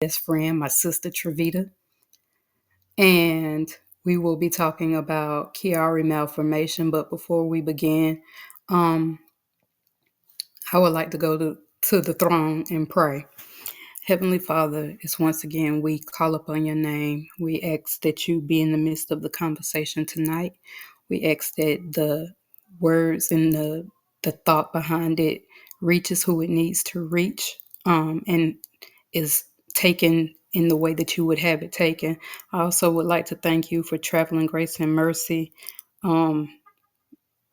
best friend, my sister Travita, and we will be talking about Chiari malformation. But before we begin, um, I would like to go to the throne and pray. Heavenly Father, it's once again we call upon your name. We ask that you be in the midst of the conversation tonight. We ask that the words and the thought behind it reaches who it needs to reach, and is taken in the way that you would have it taken. I also would like to thank you for traveling grace and mercy. Um,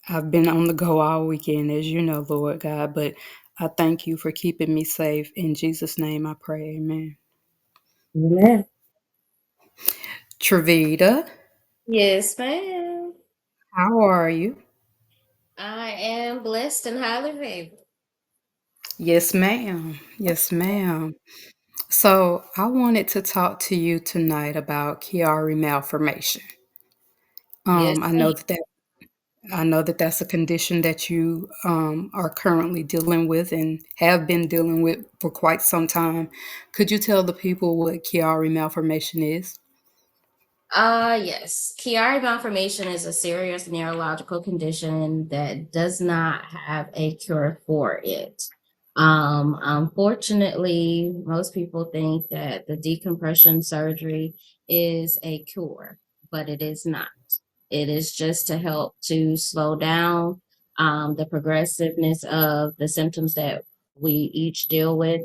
I've been on the go all weekend, as you know, Lord God, but I thank you for keeping me safe. In Jesus' name I pray, amen. Amen. Travita, Yes, ma'am. how are you? I am blessed and highly favored. Yes, ma'am. Yes, ma'am. So I wanted to talk to you tonight about Chiari malformation. Yes, I ma'am. know that that's a condition that you are currently dealing with and have been dealing with for quite some time. Could you tell the people what Chiari malformation is? Yes. Chiari malformation is a serious neurological condition that does not have a cure for it. Unfortunately, most people think that the decompression surgery is a cure, but it is not. It is just to help to slow down the progressiveness of the symptoms that we each deal with.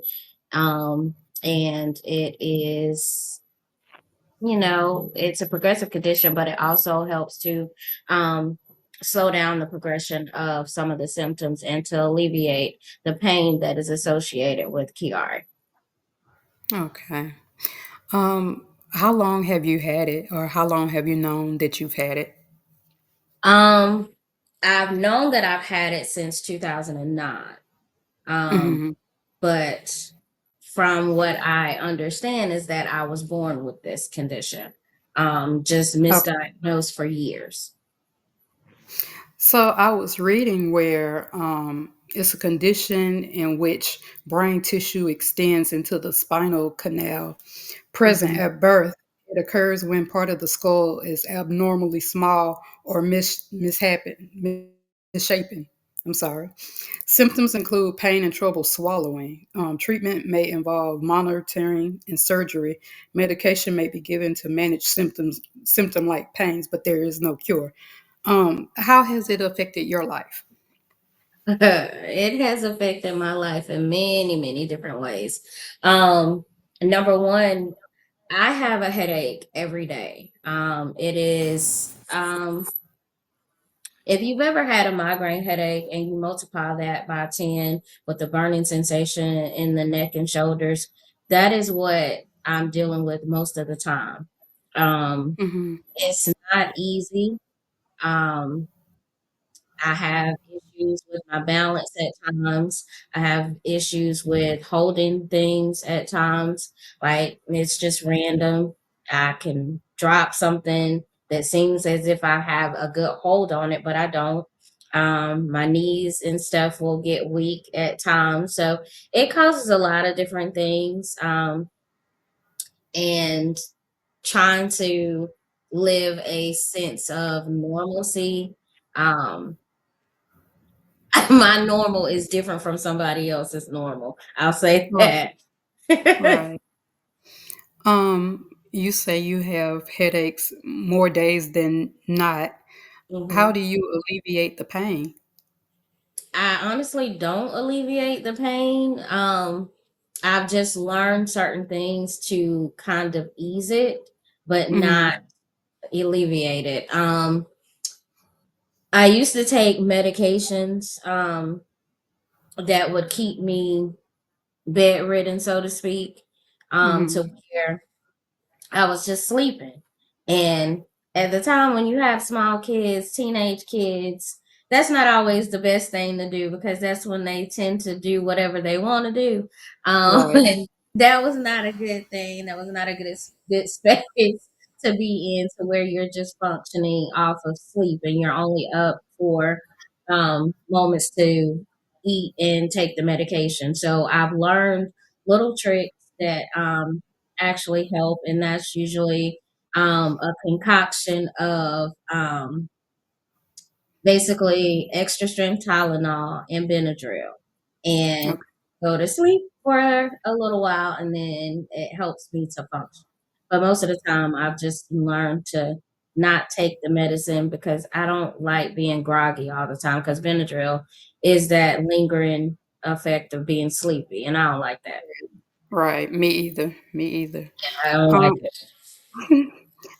And it is, it's a progressive condition, but it also helps to um, slow down the progression of some of the symptoms and to alleviate the pain that is associated with Chiari. Okay. How long have you had it, or how long have you known that you've had it? Um, I've known that I've had it since 2009. Um, Hmm. but from what I understand is that I was born with this condition, just Okay. misdiagnosed for years. So I was reading where it's a condition in which brain tissue extends into the spinal canal present Mhm. at birth. It occurs when part of the skull is abnormally small or misshapen. I'm sorry. Symptoms include pain and trouble swallowing. Treatment may involve monitoring and surgery. Medication may be given to manage symptom like pains, but there is no cure. How has it affected your life? It has affected my life in many, many different ways. Um, Number one, I have a headache every day. It is If you've ever had a migraine headache and you multiply that by 10 with the burning sensation in the neck and shoulders, that is what I'm dealing with most of the time. Hmm. It's not easy. Um, I have issues with my balance at times. I have issues with holding things at times. Like it's just random. I can drop something that seems as if I have a good hold on it, but I don't. My knees and stuff will get weak at times. So it causes a lot of different things. And trying to live a sense of normalcy. Um, My normal is different from somebody else's normal. I'll say Right, that. right. You say you have headaches more days than not. How Mhm. do you alleviate the pain? I honestly don't alleviate the pain. I've just learned certain things to kind of ease it, but Hmm. not alleviate it. I used to take medications that would keep me bedridden, so to speak, Hmm. to where I was just sleeping. And at the time when you have small kids, teenage kids, that's not always the best thing to do because that's when they tend to do whatever they want to do. Right. And that was not a good thing. That was not a good space to be in, to where you're just functioning off of sleep and you're only up for moments to eat and take the medication. So I've learned little tricks that actually help, and that's usually a concoction of basically extra strength Tylenol and Benadryl, and Okay. go to sleep for a little while, and then it helps me to function. But most of the time, I've just learned to not take the medicine because I don't like being groggy all the time. Because Benadryl is that lingering effect of being sleepy, and I don't like that. Right. Me either. Me either. I don't like Um, it.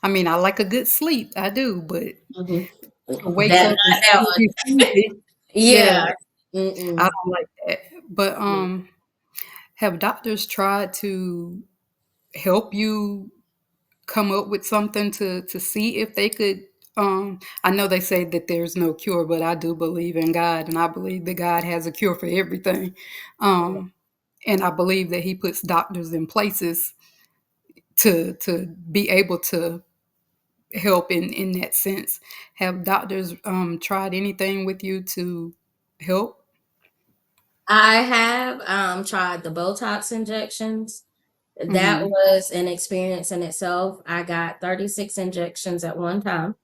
I mean, I like a good sleep. I do, but Mhm. to wake That up and not that still be one. sleepy, yeah, Yeah. I Mm-mm. don't like that. But Mm. have doctors tried to help you come up with something to see if they could? I know they say that there's no cure, but I do believe in God, and I believe that God has a cure for everything. Um, and I believe that He puts doctors in places to be able to help in that sense. Have doctors tried anything with you to help? I have tried the Botox injections. That Hmm. was an experience in itself. I got 36 injections at one time.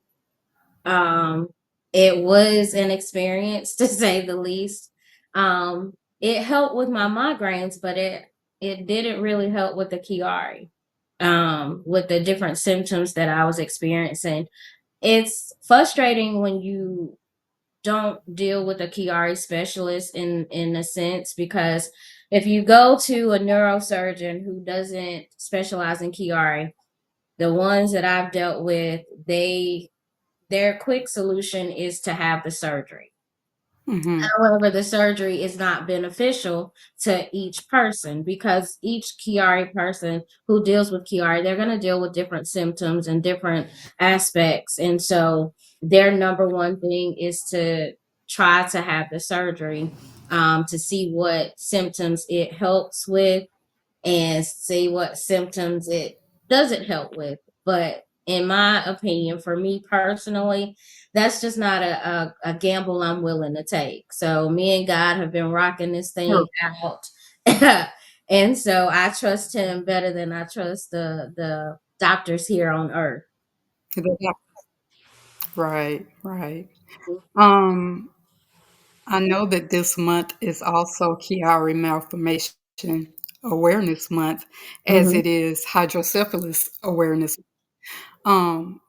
Um, it was an experience to say the least. It helped with my migraines, but it didn't really help with the Chiari, with the different symptoms that I was experiencing. It's frustrating when you don't deal with a Chiari specialist in a sense, because if you go to a neurosurgeon who doesn't specialize in Chiari, the ones that I've dealt with, their quick solution is to have the surgery. Hmm. However, the surgery is not beneficial to each person because each Chiari person who deals with Chiari, they're going to deal with different symptoms and different aspects. And so their number one thing is to try to have the surgery, to see what symptoms it helps with and see what symptoms it doesn't help with. But in my opinion, for me personally, that's just not a gamble I'm willing to take. So me and God have been rocking this thing out. And so I trust him better than I trust the doctors here on earth. Right, right. Um, I know that this month is also Chiari Malformation Awareness Month, as Mm-hmm, it is Hydrocephalus Awareness. Um,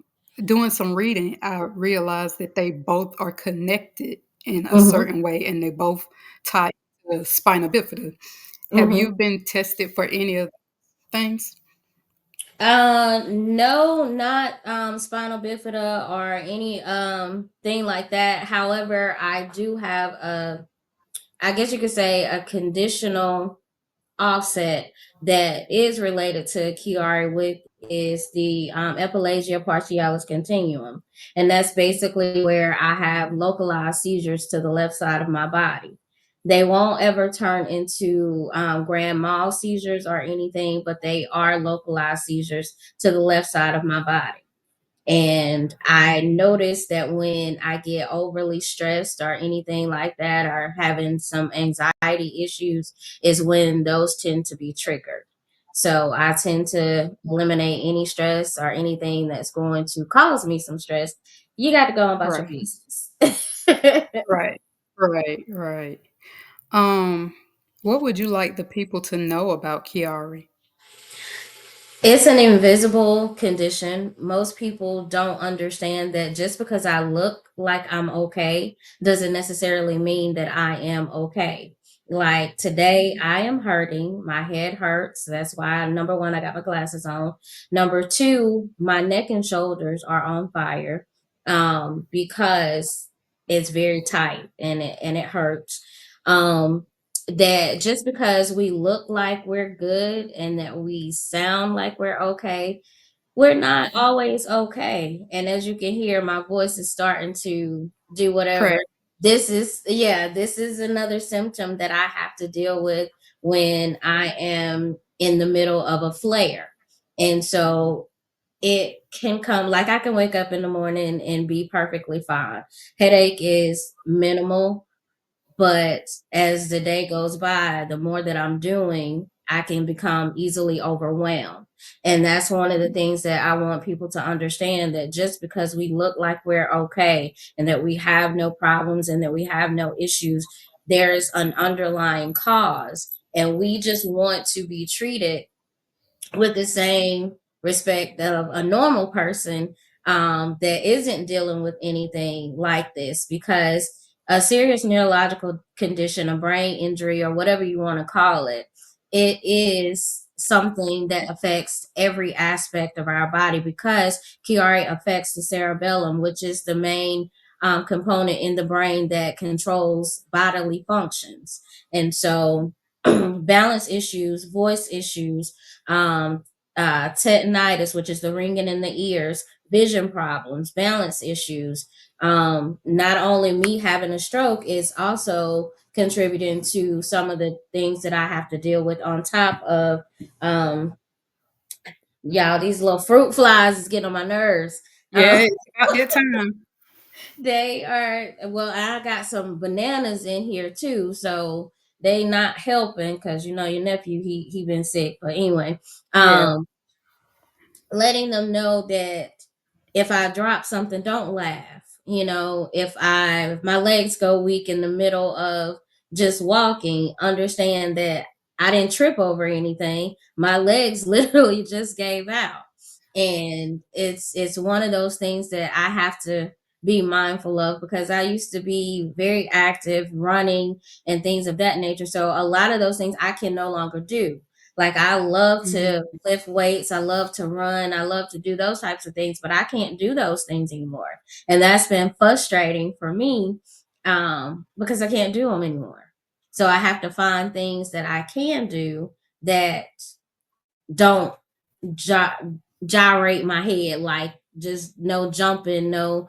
Doing some reading, I realized that they both are connected in a mm-hmm, certain way, and they both tie to spina bifida. Have mm-hmm. you been tested for any of things? No, not spinal bifida or any thing like that. However, I do have I guess you could say a conditional offset that is related to Chiari, with is the epilepsia partialis continuum. And that's basically where I have localized seizures to the left side of my body. They won't ever turn into grand mal seizures or anything, but they are localized seizures to the left side of my body. And I noticed that when I get overly stressed or anything like that, or having some anxiety issues, is when those tend to be triggered. So I tend to eliminate any stress or anything that's going to cause me some stress. You got to go about your Right, business. right, right. Um, what would you like the people to know about Chiari? It's an invisible condition. Most people don't understand that just because I look like I'm okay doesn't necessarily mean that I am okay. Like today, I am hurting. My head hurts. That's why, number one, I got my glasses on. Number two, my neck and shoulders are on fire, because it's very tight and it hurts. Um, that just because we look like we're good and that we sound like we're okay, we're not always okay. And as you can hear, my voice is starting to do whatever. Correct. This is another symptom that I have to deal with when I am in the middle of a flare. And so it can come, like I can wake up in the morning and be perfectly fine. Headache is minimal, but as the day goes by, the more that I'm doing, I can become easily overwhelmed. And that's one of the things that I want people to understand, that just because we look like we're okay and that we have no problems and that we have no issues, there's an underlying cause. And we just want to be treated with the same respect of a normal person that isn't dealing with anything like this, because a serious neurological condition, a brain injury, or whatever you want to call it, it is something that affects every aspect of our body, because Chiari affects the cerebellum, which is the main component in the brain that controls bodily functions. And so balance issues, voice issues, um, tinnitus, which is the ringing in the ears, vision problems, balance issues. Not only me having a stroke is also contributing to some of the things that I have to deal with, on top of um, y'all, these little fruit flies is getting on my nerves. Yeah, it's about that time. They are, well, I got some bananas in here too, so they not helping, because your nephew, he been sick. But anyway, Yeah. um letting them know that if I drop something, don't laugh. If my legs go weak in the middle of just walking, understand that I didn't trip over anything. My legs literally just gave out. And it's one of those things that I have to be mindful of, because I used to be very active running and things of that nature. So a lot of those things I can no longer do. Like, I love Mhm. to lift weights, I love to run, I love to do those types of things, but I can't do those things anymore. And that's been frustrating for me, because I can't do them anymore. So I have to find things that I can do that don't gyrate my head, like just no jumping, no,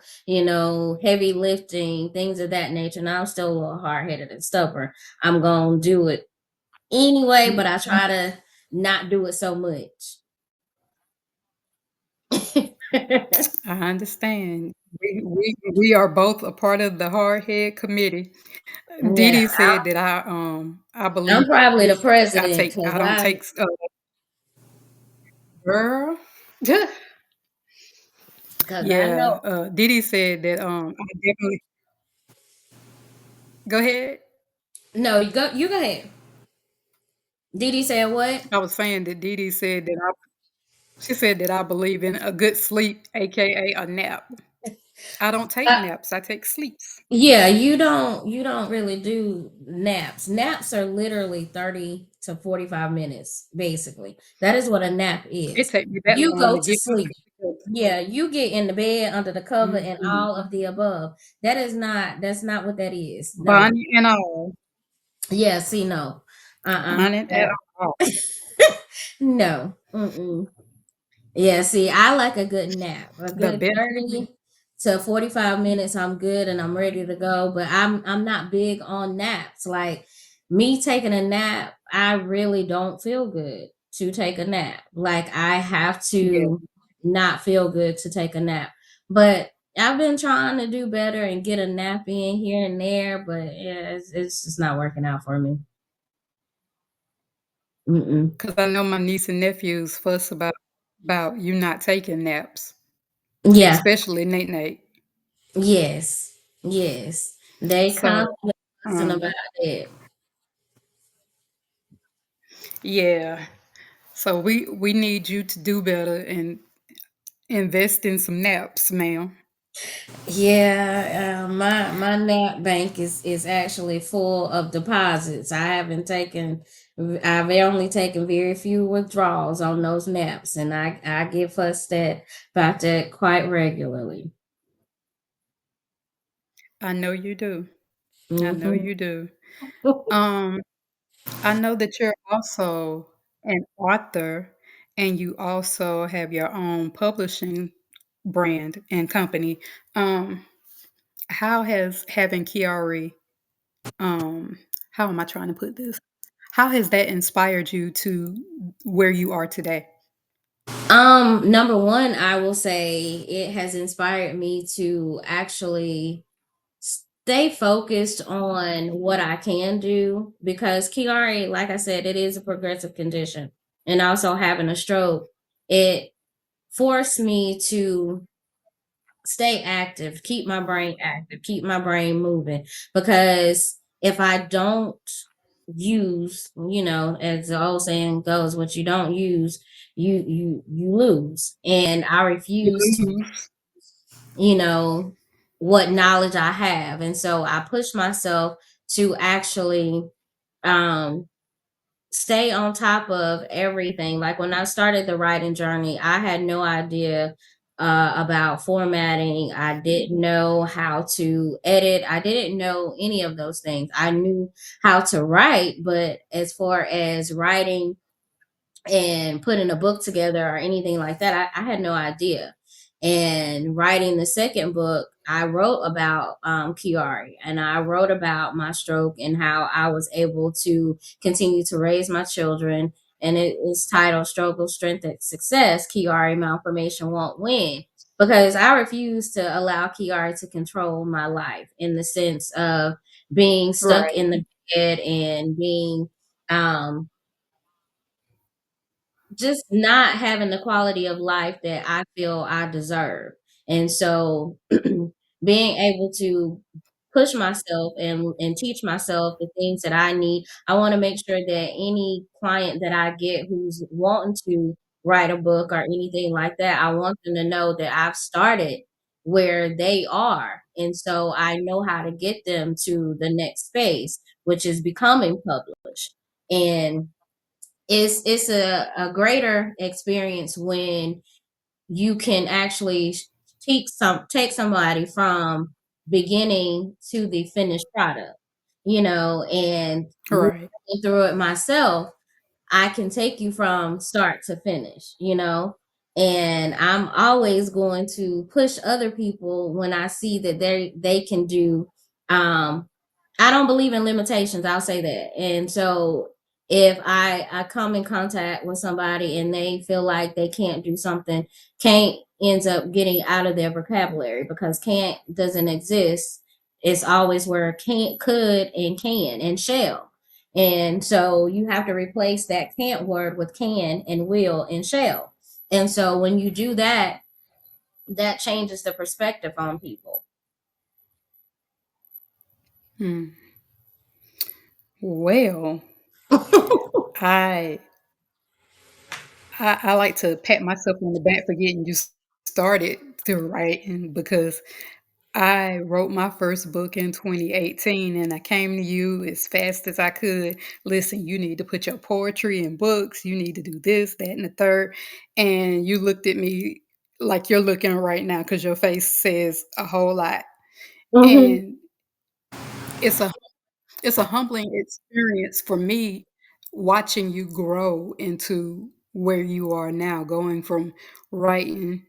heavy lifting, things of that nature. And I'm still a little hard headed and stubborn. I'm going to do it anyway, but I try to not do it so much. I understand. We are both a part of the hard head committee. Yeah, Didi said that I I'm believe probably the if president, because I don't take girl. I Yeah, know. Didi said that I definitely go ahead. No, you go ahead. Didi said what? I was saying that Didi said that she said that I believe in a good sleep, aka a nap. I don't take Uh, naps, I take sleeps. yeah, you don't really do naps. Naps are literally 30 to 45 minutes, basically. That is what a nap It is. take me that You long go to to get sleep. myself together. Yeah, you get in the bed, under the cover, and Mhm. all of the above. That's not what that is. No. Bonnie and all. Yeah, see, no. Uh-uh. Bonnie and all. No. Mm-mm. Yeah, see, I like a good nap. A The good best. 30 to 45 minutes, I'm good and I'm ready to go. But I'm not big on naps. Like, me taking a nap, I really don't feel good to take a nap. Like, I have Yeah, to not feel good to take a nap. But I've been trying to do better and get a nap in here and there, but yeah, it's just not working out for me. Mm-mm. because I know my niece and nephews fuss about you not taking naps, Yeah. especially Nate Nate. Yes. Yes. They So, constantly fussing um, about it. yeah. So we need you to do better and invest in some naps, ma'am. Yeah, my nap bank is actually full of deposits. I've only taken very few withdrawals on those naps, and I get fussed at about that quite regularly. I know you do. I know Hmm. you do. Um, I know that you're also an author and you also have your own publishing brand and company. Um, how has having Kiari, um, how am I trying to put this? How has that inspired you to where you are today? Number one, I will say it has inspired me to actually stay focused on what I can do because Kiari, like I said, it is a progressive condition. And also having a stroke, it forced me to stay active, keep my brain active, keep my brain moving. Because if I don't use, as the old saying goes, what you don't use, you lose. And I refuse to, Mhm. you know, what knowledge I have. And so I push myself to actually um stay on top of everything. Like when I started the writing journey, I had no idea about formatting. I didn't know how to edit. I didn't know any of those things. I knew how to write, but as far as writing and putting a book together or anything like that, I had no idea. And writing the second book, I wrote about Kiari, and I wrote about my stroke and how I was able to continue to raise my children. And it is titled Struggle, Strength, and Success. Kiari Malformation Won't Win. Because I refuse to allow Kiari to control my life in the sense of being stuck Right. in the bed and being um, just not having the quality of life that I feel I deserve. And so being able to push myself and teach myself the things that I need. I want to make sure that any client that I get who's wanting to write a book or anything like that, I want them to know that I've started where they are. And so I know how to get them to the next phase, which is becoming published. And it's a greater experience when you can actually take somebody from beginning to the finished product, and me Right. going through it myself, I can take you from start to finish. And I'm always going to push other people when I see that they can do. I don't believe in limitations, I'll say that. And so if I come in contact with somebody and they feel like they can't do something, can't ends up getting out of their vocabulary because can't doesn't exist. It's always where can't, could, and can and shall. And so you have to replace that can't word with can and will and shall. And so when you do that, that changes the perspective on people. Hmm. Well, I, I like to pat myself on the back for getting you started to writing because I wrote my first book in 2018 and I came to you as fast as I could. Listen, you need to put your poetry in books. You need to do this, that, and the third. And you looked at me like you're looking right now because your face says a whole lot. Mhm. And it's a it's a humbling experience for me watching you grow into where you are now, going from writing,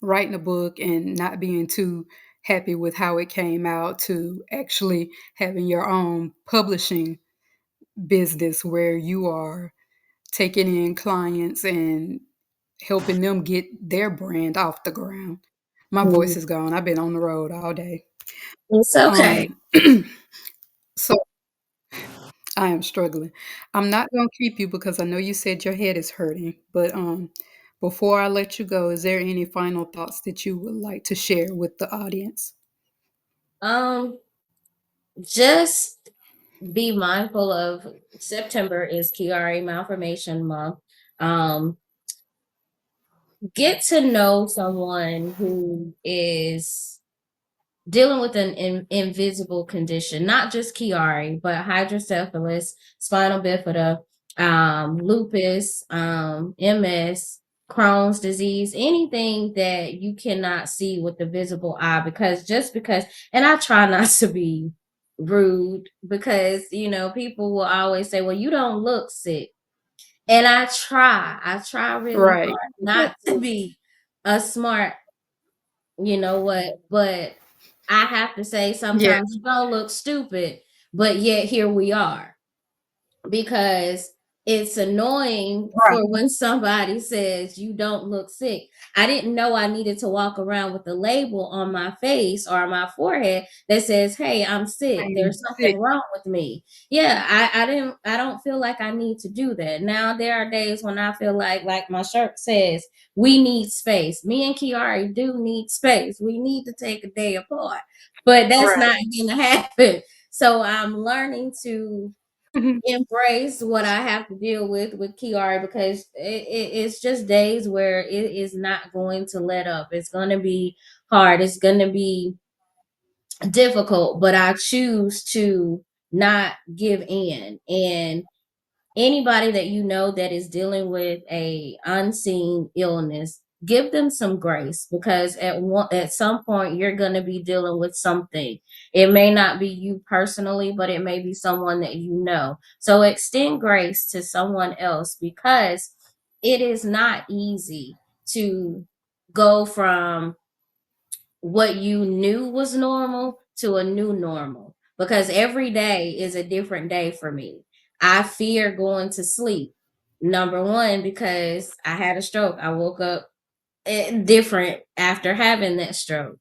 writing a book and not being too happy with how it came out to actually having your own publishing business where you are taking in clients and helping them get their brand off the ground. My voice is gone. I've been on the road all day. It's okay. Um, so I am struggling. I'm not gonna keep you because I know you said your head is hurting, but, before I let you go, is there any final thoughts that you would like to share with the audience? Um, just be mindful of September is Kiari Malformation Month. Um, get to know someone who is dealing with an invisible condition, not just Chiari, but hydrocephalus, spinal bifida, lupus, MS, Crohn's disease, anything that you cannot see with the visible eye. Because just because, and I try not to be rude because, people will always say, well, you don't look sick. And I try really Right. hard not to be a smart but I have to say Yeah. sometimes you don't look stupid, but yet here we are. Because it's annoying Right. for when somebody says you don't look sick. I didn't know I needed to walk around with a label on my face or my forehead that says, "Hey, I'm sick. I'm There's something sick. wrong with me." Yeah, I don't feel like I need to do that. Now there are days when I feel like my shirt says, we need space. Me and Kiari do need space. We need to take a day apart. But that's Right. not gonna happen. So I'm learning to Mhm. embrace what I have to deal with Kiara because it's just days where it is not going to let up. It's going to be hard. It's going to be difficult, but I choose to not give in. And anybody that you know that is dealing with a unseen illness, give them some grace because at some point you're going to be dealing with something. It may not be you personally, but it may be someone that you know. So extend grace to someone else because it is not easy to go from what you knew was normal to a new normal because every day is a different day for me. I fear going to sleep. Number one, because I had a stroke. I woke up different after having that stroke.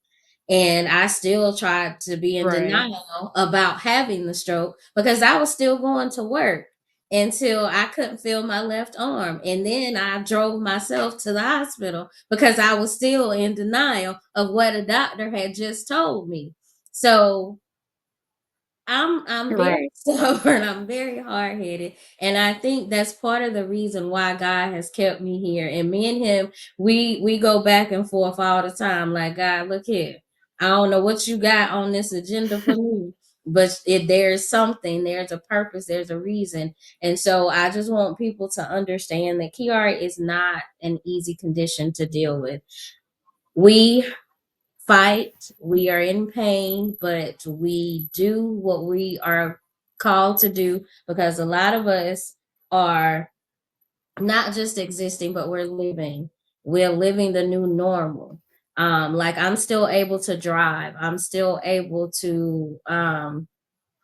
And I still tried to be in Right. denial about having the stroke because I was still going to work until I couldn't feel my left arm. And then I drove myself to the hospital because I was still in denial of what a doctor had just told me. So I'm Right. very stubborn. I'm very hard headed, and I think that's part of the reason why God has kept me here. And me and him, we go back and forth all the time. Like, God, look here. I don't know what you got on this agenda for me, but there's something, there's a purpose, there's a reason. And so I just want people to understand that Kiara is not an easy condition to deal with. We fight, we are in pain, but we do what we are called to do because a lot of us are not just existing, but we're living. We're living the new normal. Like I'm still able to drive, I'm still able to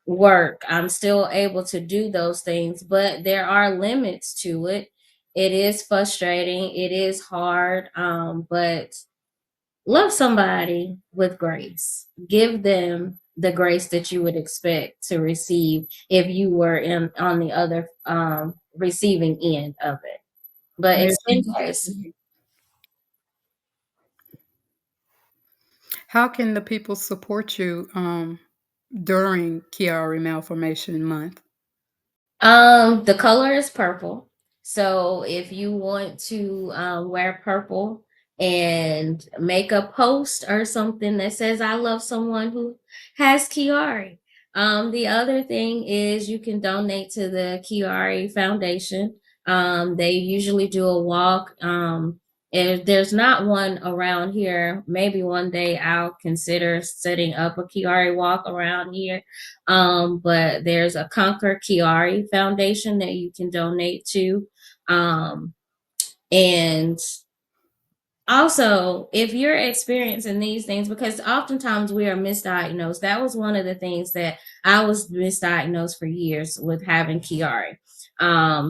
work, I'm still able to do those things, but there are limits to it. It is frustrating, it is hard, but love somebody with grace. Give them the grace that you would expect to receive if you were in on the other receiving end of it. But Yes, extend grace. how can the people support you during Chiari Malformation Month? The color is purple. So if you want to wear purple and make a post or something that says I love someone who has Kiari. The other thing is you can donate to the Kiari Foundation. They usually do a walk. If there's not one around here, maybe one day I'll consider setting up a Kiari walk around here, but there's a Conquer Kiari Foundation that you can donate to. Um, and also, if you're experiencing these things, because oftentimes we are misdiagnosed, that was one of the things that I was misdiagnosed for years with having Chiari.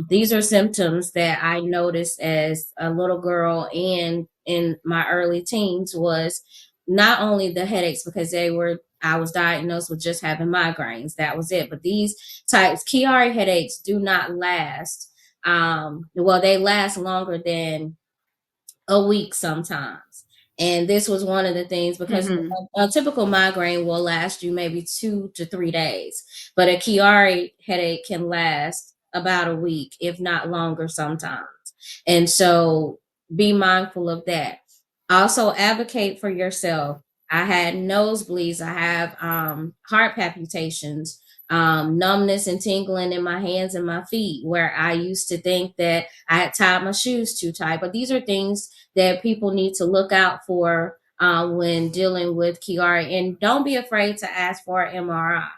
These are symptoms that I noticed as a little girl and in my early teens was not only the headaches because I was diagnosed with just having migraines. That was it. But these types, Chiari headaches do not last. Well, they last longer than a week sometimes. And this was one of the things because Mhm. a typical migraine will last you maybe 2 to 3 days, but a Chiari headache can last about a week, if not longer sometimes. And so be mindful of that. Also advocate for yourself. I had nosebleeds, I have heart palpitations, numbness and tingling in my hands and my feet, where I used to think that I had tied my shoes too tight. But these are things that people need to look out for when dealing with Kiara. And don't be afraid to ask for an MRI.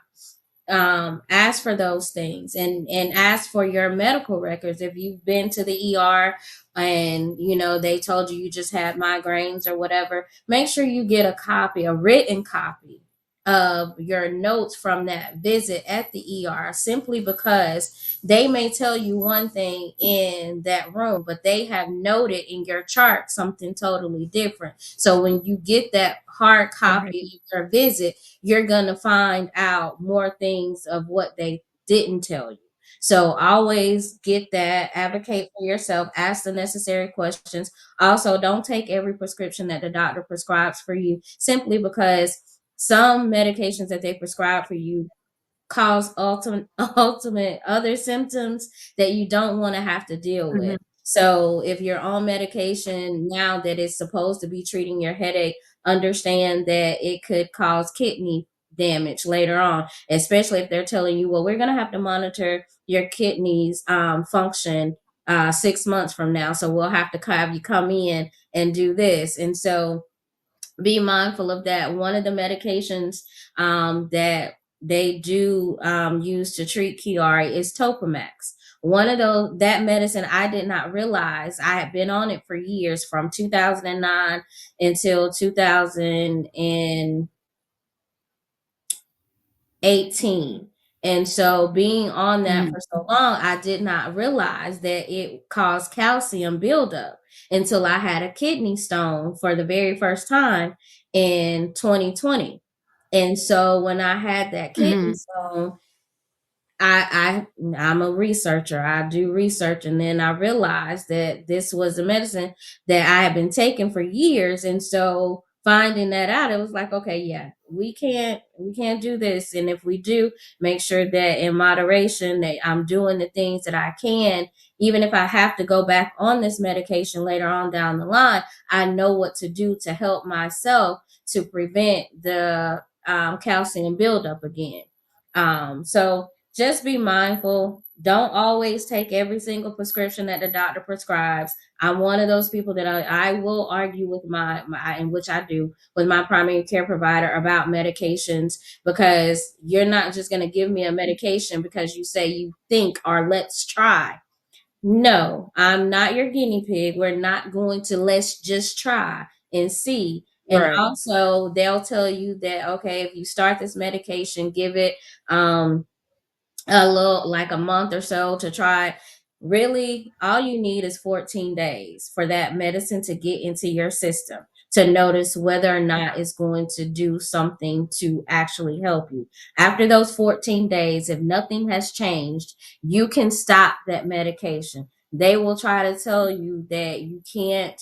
Ask for those things and ask for your medical records if you've been to the ER and they told you you just had migraines or whatever. Make sure you get a copy, a written copy of your notes from that visit at the ER, simply because they may tell you one thing in that room, but they have noted in your chart something totally different. So when you get that hard Right. copy of your visit, you're going to find out more things of what they didn't tell you. So always get that, advocate for yourself, ask the necessary questions. Also, don't take every prescription that the doctor prescribes for you simply because some medications that they prescribe for you cause ultimate other symptoms that you don't want to have to deal with. Mhm. So if you're on medication now that is supposed to be treating your headache, understand that it could cause kidney damage later on, especially if they're telling you, well, we're going to have to monitor your kidneys function 6 months from now. So we'll have to have you come in and do this. And so be mindful of that. One of the medications that they do use to treat Chiari is Topamax. One of those, that medicine, I did not realize. I had been on it for years, from 2009 until 2018. And so being on that Mhm. for so long, I did not realize that it caused calcium buildup until I had a kidney stone for the very first time in 2020. And so when I had that kidney Mhm. stone, I'm a researcher. I do research, and then I realized that this was a medicine that I had been taking for years. And so finding that out, it was like, okay, yeah, we can't do this. And if we do, make sure that in moderation that I'm doing the things that I can, even if I have to go back on this medication later on down the line, I know what to do to help myself to prevent the calcium buildup again. So just be mindful. Don't always take every single prescription that the doctor prescribes. I'm one of those people that I will argue with my, in which I do, with my primary care provider about medications, because you're not just going to give me a medication because you say you think, or let's try. No, I'm not your guinea pig. We're not going to let's just try and see. And Right. also, they'll tell you that, okay, if you start this medication, give it um a little, like a month or so to try. Really, all you need is 14 days for that medicine to get into your system, to notice whether or not it's going to do something to actually help you. After those 14 days, if nothing has changed, you can stop that medication. They will try to tell you that you can't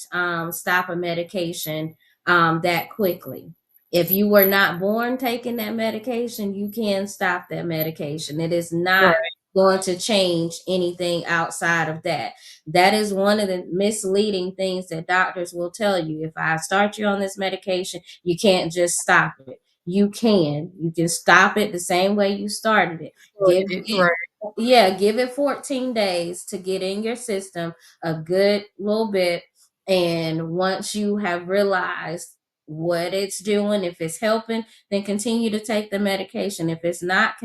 stop a medication that quickly. If you were not born taking that medication, you can stop that medication. It is not Right. going to change anything outside of that. That is one of the misleading things that doctors will tell you. If I start you on this medication, you can't just stop it. You can. You can stop it the same way you started it. Give it, Right. yeah, give it 14 days to get in your system a good little bit. And once you have realized what it's doing, if it's helping, then continue to take the medication. If it's not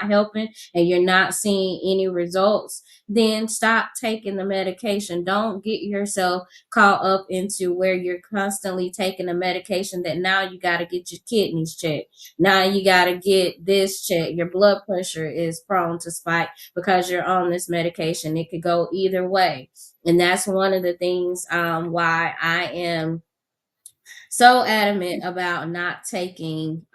helping and you're not seeing any results, then stop taking the medication. Don't get yourself caught up into where you're constantly taking a medication that now you got to get your kidneys checked, now you got to get this checked, your blood pressure is prone to spike because you're on this medication. It could go either way. And that's one of the things why I am so adamant about not taking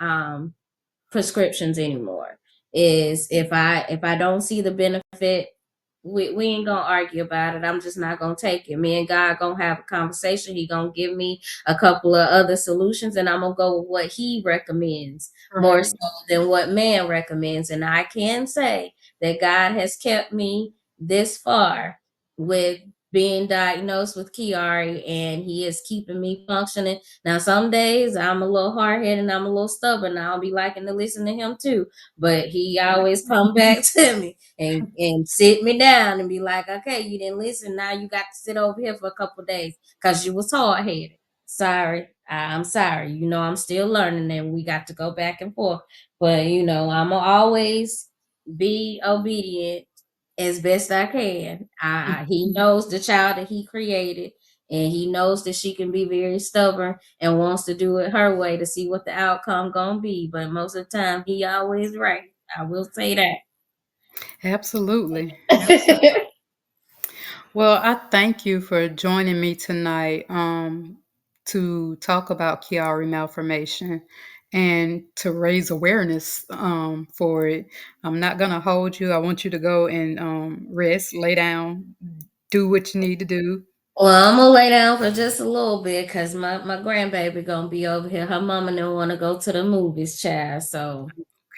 prescriptions anymore. Is if I don't see the benefit, we ain't gonna argue about it. I'm just not gonna take it. Me and God gonna have a conversation. He gonna give me a couple of other solutions, and I'm gonna go with what He recommends more so Right. than what man recommends. And I can say that God has kept me this far with being diagnosed with Chiari, and He is keeping me functioning. Now, some days I'm a little hard headed and I'm a little stubborn. I'll be liking to listen to him too, but he always come back to me and sit me down and be like, "Okay, you didn't listen. Now you got to sit over here for a couple of days because you was hard headed. Sorry, I'm sorry. I'm still learning, and we got to go back and forth. But I'm gonna always be obedient as best I can. He knows the child that he created, and he knows that she can be very stubborn and wants to do it her way to see what the outcome gonna be. But most of the time, he always right. I will say Absolutely. Absolutely. that. Well, I thank you for joining me tonight to talk about Chiari malformation and to raise awareness for it. I'm not going to hold you. I want you to go and rest, lay down, do what you need to do. Well, I'm gonna lay down for just a little bit because my grandbaby gonna be over here. Her mama don't want to go to the movies, child. So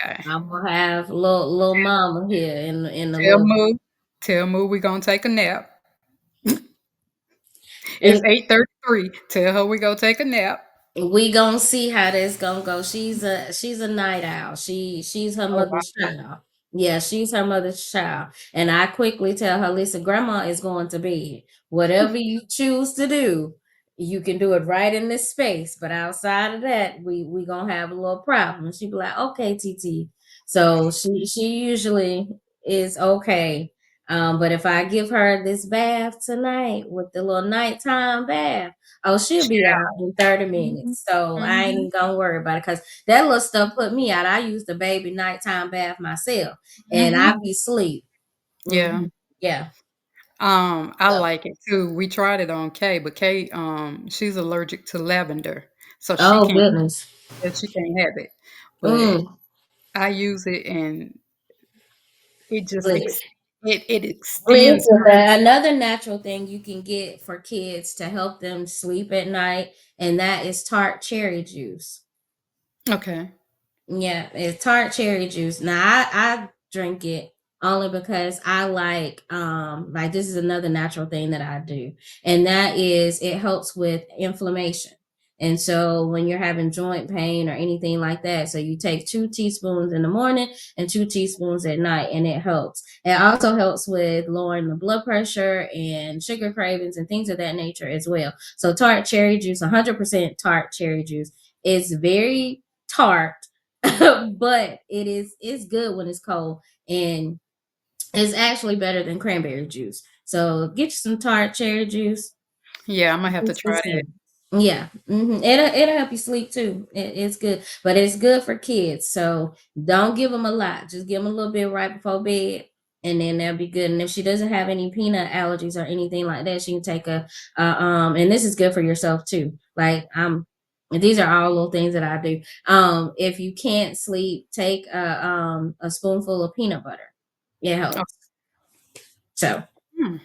Okay. I'm gonna have little mama here in a Tell little. Moo, tell Moo we're going to take a nap. It's And 8:33. Tell her we go take a nap. we gonna see how this gonna go. She's a night owl. She's her Oh, mother's child. Yeah, she's her mother's child. And I quickly tell her, listen, grandma is going to bed. Whatever you choose to do, you can do it right in this space. But outside of that, we gonna have a little problem. She be like, okay, TT. So she usually is okay. But if I give her this bath tonight with the little nighttime bath, oh, she'll be wow. out in 30 Mhm. minutes. So I ain't Mhm. even gonna worry about it because that little stuff put me out. I use the baby nighttime bath myself and I Mhm. be asleep. Yeah. Yeah. I So, like it too. We tried it on Kay, but Kay, she's allergic to lavender, so oh goodness. she can't have it. But Mm. I use it, and it just Listen, it extends listen, her. another natural thing you can get for kids to help them sleep at night, and that is tart cherry juice. Okay. Yeah, it's tart cherry juice. Now I drink it only because I like this is another natural thing that I do. And that is it helps with inflammation. And so when you're having joint pain or anything like that, so you take 2 teaspoons in the morning and 2 teaspoons at night, and it helps. It also helps with lowering the blood pressure and sugar cravings and things of that nature as well. So tart cherry juice, 100% tart cherry juice, is very tart but it's good when it's cold, and it's actually better than cranberry juice. So get you some tart cherry juice. Yeah, I'm gonna have to It's try that. good. Yeah, it'll help you sleep too. It's good, but it's good for kids. So don't give them a lot. Just give them a little bit right before bed, and then that'll be good. And if she doesn't have any peanut allergies or anything like that, she can take and this is good for yourself too. Like these are all little things that I do. If you can't sleep, take a spoonful of peanut butter. It Oh, helps. So hmm.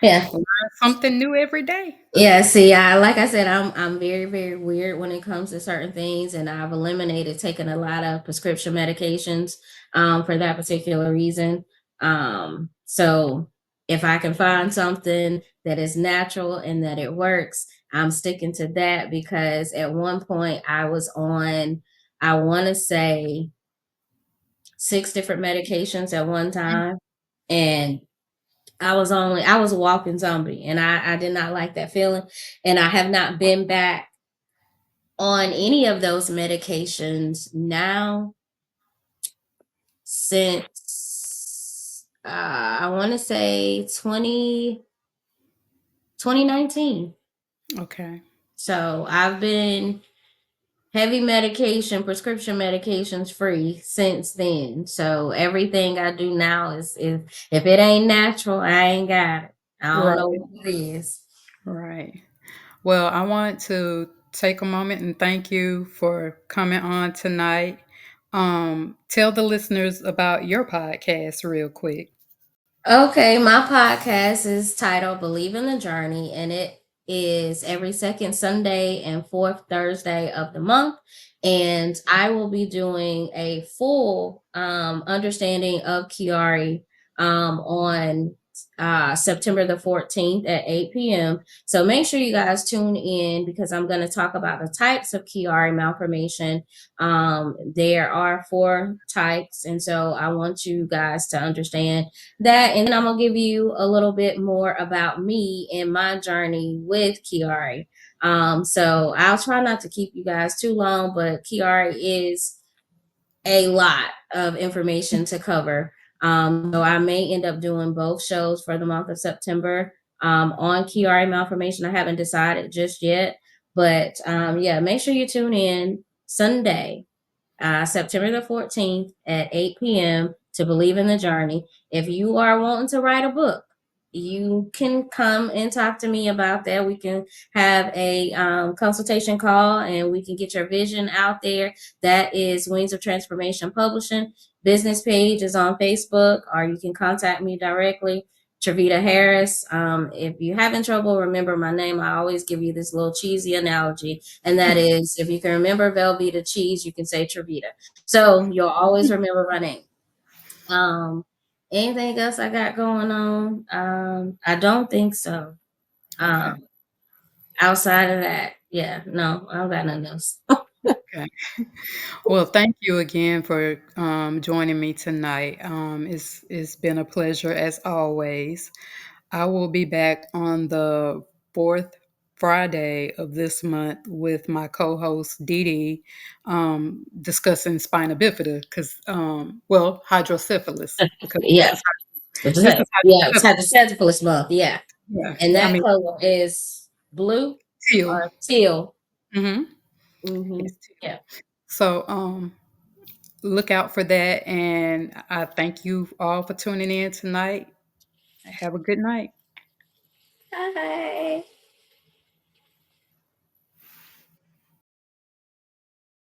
yeah. Learn something new every day. Yeah, see, I like I said, I'm very, very weird when it comes to certain things, and I've eliminated taking a lot of prescription medications for that particular reason. So if I can find something that is natural and that it works, I'm sticking to that because at one point I was on, I want to say 6 different medications at one time, and I was a walking zombie, and I did not like that feeling. And I have not been back on any of those medications now since I want to say 2019. Okay. So I've been heavy medication, prescription medications free since then. So everything I do now is if it ain't natural, I ain't got it. I don't know Right. what it is. Right. Well, I want to take a moment and thank you for coming on tonight. Tell the listeners about your podcast real quick. Okay, my podcast is titled Believe in the Journey, and it is every second Sunday and fourth Thursday of the month. And I will be doing a full understanding of Kiari on September the 14th at 8 p.m. So make sure you guys tune in because I'm going to talk about the types of Kiari malformation. There are 4 types, and so I want you guys to understand that, and then I'm gonna give you a little bit more about me and my journey with Kiari. So I'll try not to keep you guys too long, but Kiari is a lot of information to cover. So I may end up doing both shows for the month of September. on QRA malformation. I haven't decided just yet, but yeah, make sure you tune in Sunday, September the 14th at 8 p.m. to Believe in the Journey. If you are wanting to write a book, you can come and talk to me about that. We can have a consultation call and we can get your vision out there. That is Wings of Transformation Publishing. Business page is on Facebook, or you can contact me directly. Travita Harris. If you're having trouble, remember my name. I always give you this little cheesy analogy, and that is, if you can remember Velveeta cheese, you can say Travita. So you'll always remember my name. Um, Anything else I got going on? I don't think so. Okay. Um, Outside of that, yeah, no, I don't got nothing else. Okay. Well, thank you again for joining me tonight. It's been a pleasure as always. I will be back on the fourth Friday of this month with my co-host Dee Dee, discussing spina bifida because, well, hydrocephalus because Yeah, this is yeah, it's hydrocephalus. hydrocephalus month. Yeah, Yeah, and I that mean color is blue teal. or teal. Hmm. Mm-hmm. It's teal. Yeah. So, look out for that, and I thank you all for tuning in tonight. Have a good night. Hi.